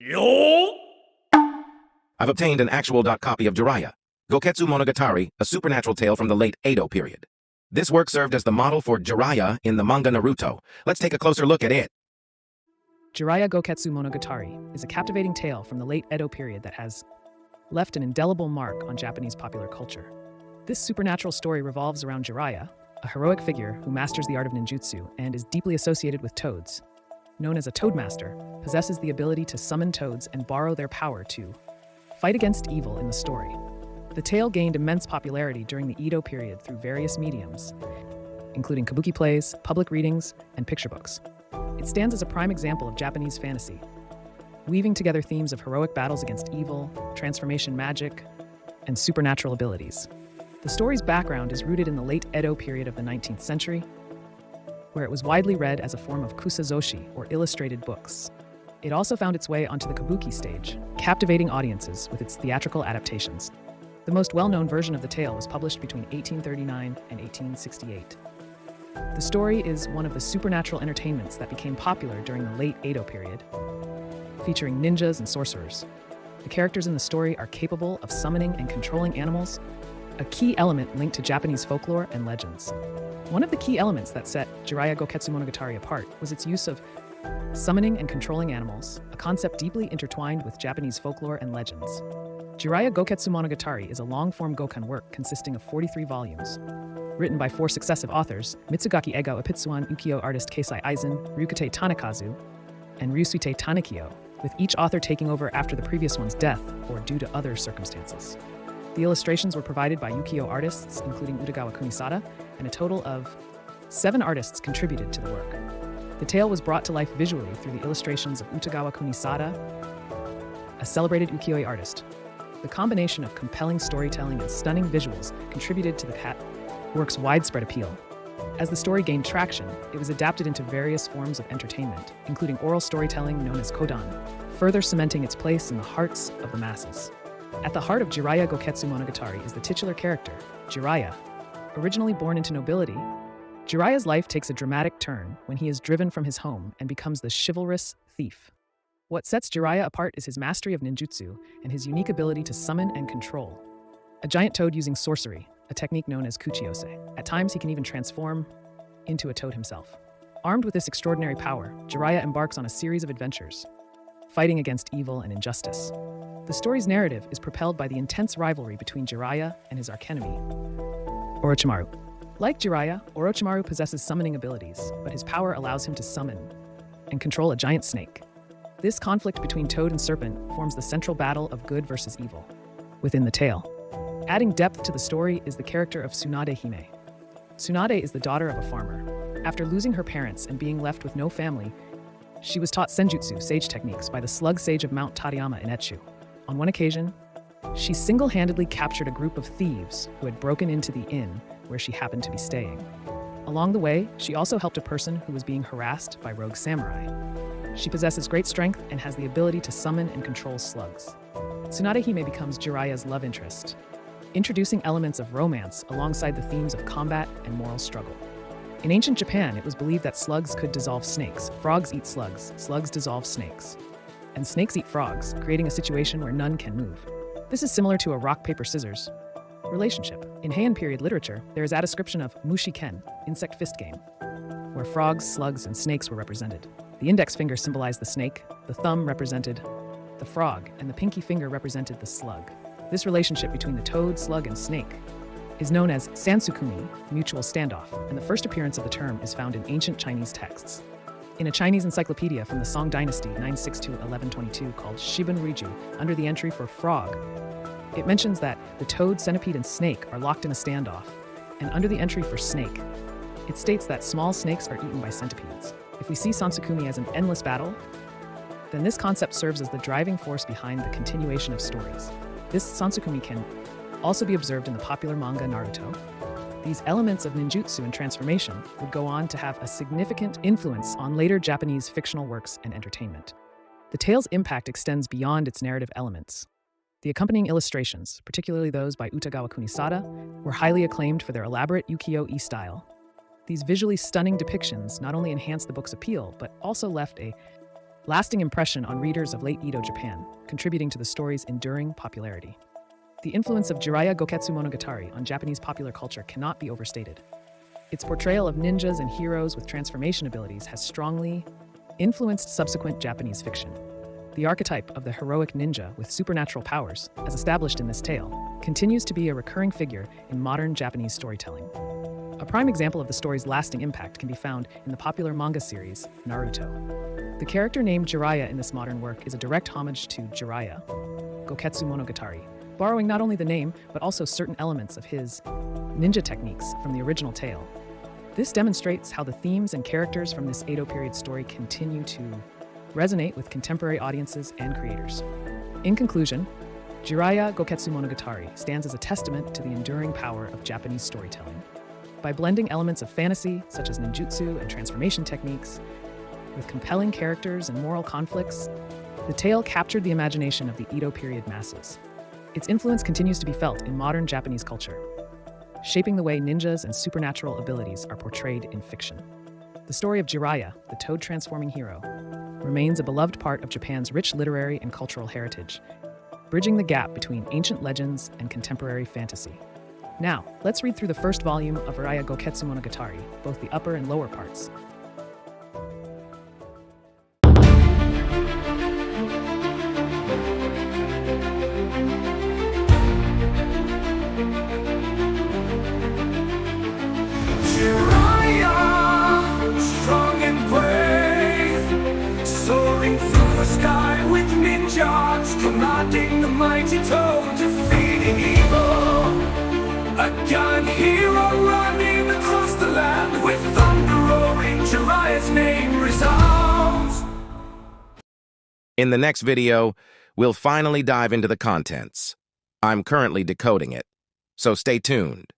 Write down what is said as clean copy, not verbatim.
Yo! I've obtained an actual copy of Jiraiya Gōketsu Monogatari, a supernatural tale from the late Edo period. This work served as the model for Jiraiya in the manga Naruto. Let's take a closer look at it. Jiraiya Gōketsu Monogatari is a captivating tale from the late Edo period that has left an indelible mark on Japanese popular culture. This supernatural story revolves around Jiraiya, a heroic figure who masters the art of ninjutsu and is deeply associated with toads. Known as a Toadmaster, possesses the ability to summon toads and borrow their power to fight against evil in the story. The tale gained immense popularity during the Edo period through various mediums, including kabuki plays, public readings, and picture books. It stands as a prime example of Japanese fantasy, weaving together themes of heroic battles against evil, transformation magic, and supernatural abilities. The story's background is rooted in the late Edo period of the 19th century, where it was widely read as a form of kusazoshi, or illustrated books. It also found its way onto the kabuki stage, captivating audiences with its theatrical adaptations. The most well-known version of the tale was published between 1839 and 1868. The story is one of the supernatural entertainments that became popular during the late Edo period, featuring ninjas and sorcerers. The characters in the story are capable of summoning and controlling animals, a key element linked to Japanese folklore and legends. One of the key elements that set Jiraiya Gōketsu Monogatari apart was its use of summoning and controlling animals, a concept deeply intertwined with Japanese folklore and legends. Jiraiya Gōketsu Monogatari is a long-form gōkan work consisting of 43 volumes, written by 4 successive authors: Mitzugaki Egao, Ippitsuan, ukiyo-e artist Keisai Eisen, Ryūkatei Tanehito, and Ryūsuitei Taneakira, with each author taking over after the previous one's death or due to other circumstances. The illustrations were provided by ukiyo-e artists, including Utagawa Kunisada, and a total of 7 artists contributed to the work. The tale was brought to life visually through the illustrations of Utagawa Kunisada, a celebrated ukiyo-e artist. The combination of compelling storytelling and stunning visuals contributed to the work's widespread appeal. As the story gained traction, it was adapted into various forms of entertainment, including oral storytelling known as kodan, further cementing its place in the hearts of the masses. At the heart of Jiraiya Gōketsu Monogatari is the titular character, Jiraiya. Originally born into nobility, Jiraiya's life takes a dramatic turn when he is driven from his home and becomes the chivalrous thief. What sets Jiraiya apart is his mastery of ninjutsu and his unique ability to summon and control a giant toad using sorcery, a technique known as ukiyo-e. At times, he can even transform into a toad himself. Armed with this extraordinary power, Jiraiya embarks on a series of adventures, fighting against evil and injustice. The story's narrative is propelled by the intense rivalry between Jiraiya and his archenemy, Orochimaru. Like Jiraiya, Orochimaru possesses summoning abilities, but his power allows him to summon and control a giant snake. This conflict between toad and serpent forms the central battle of good versus evil within the tale. Adding depth to the story is the character of Tsunade Hime. Tsunade is the daughter of a farmer. After losing her parents and being left with no family, she was taught senjutsu, sage techniques, by the slug sage of Mount Tadayama in Etsu. On one occasion, she single-handedly captured a group of thieves who had broken into the inn where she happened to be staying. Along the way, she also helped a person who was being harassed by rogue samurai. She possesses great strength and has the ability to summon and control slugs. Tsunade Hime becomes Jiraiya's love interest, introducing elements of romance alongside the themes of combat and moral struggle. In ancient Japan, it was believed that slugs could dissolve snakes, frogs eat slugs, slugs dissolve snakes, and snakes eat frogs, creating a situation where none can move. This is similar to a rock-paper-scissors relationship. In Heian period literature, there is a description of mushi-ken, insect fist game, where frogs, slugs, and snakes were represented. The index finger symbolized the snake, the thumb represented the frog, and the pinky finger represented the slug. This relationship between the toad, slug, and snake is known as Sansukumi, mutual standoff, and the first appearance of the term is found in ancient Chinese texts. In a Chinese encyclopedia from the Song Dynasty 962-1122 called Shibun Riju, under the entry for frog, it mentions that the toad, centipede, and snake are locked in a standoff, and under the entry for snake, it states that small snakes are eaten by centipedes. If we see Sansukumi as an endless battle, then this concept serves as the driving force behind the continuation of stories. This Sansukumi can also be observed in the popular manga Naruto. These elements of ninjutsu and transformation would go on to have a significant influence on later Japanese fictional works and entertainment. The tale's impact extends beyond its narrative elements. The accompanying illustrations, particularly those by Utagawa Kunisada, were highly acclaimed for their elaborate ukiyo-e style. These visually stunning depictions not only enhanced the book's appeal, but also left a lasting impression on readers of late Edo Japan, contributing to the story's enduring popularity. The influence of Jiraiya Gōketsu Monogatari on Japanese popular culture cannot be overstated. Its portrayal of ninjas and heroes with transformation abilities has strongly influenced subsequent Japanese fiction. The archetype of the heroic ninja with supernatural powers, as established in this tale, continues to be a recurring figure in modern Japanese storytelling. A prime example of the story's lasting impact can be found in the popular manga series, Naruto. The character named Jiraiya in this modern work is a direct homage to Jiraiya Gōketsu Monogatari, borrowing not only the name, but also certain elements of his ninja techniques from the original tale. This demonstrates how the themes and characters from this Edo period story continue to resonate with contemporary audiences and creators. In conclusion, Jiraiya Gōketsu Monogatari stands as a testament to the enduring power of Japanese storytelling. By blending elements of fantasy, such as ninjutsu and transformation techniques, with compelling characters and moral conflicts, the tale captured the imagination of the Edo period masses. Its influence continues to be felt in modern Japanese culture, shaping the way ninjas and supernatural abilities are portrayed in fiction. The story of Jiraiya, the toad-transforming hero, remains a beloved part of Japan's rich literary and cultural heritage, bridging the gap between ancient legends and contemporary fantasy. Now, let's read through the first volume of Jiraiya Gōketsu Monogatari, both the upper and lower parts. Strong and brave, soaring through the sky with ninjas, commanding the mighty toad, defeating evil. A gallant hero running across the land with thunder roaring, Jiraiya's name resounds. In the next video, we'll finally dive into the contents. I'm currently decoding it, so stay tuned.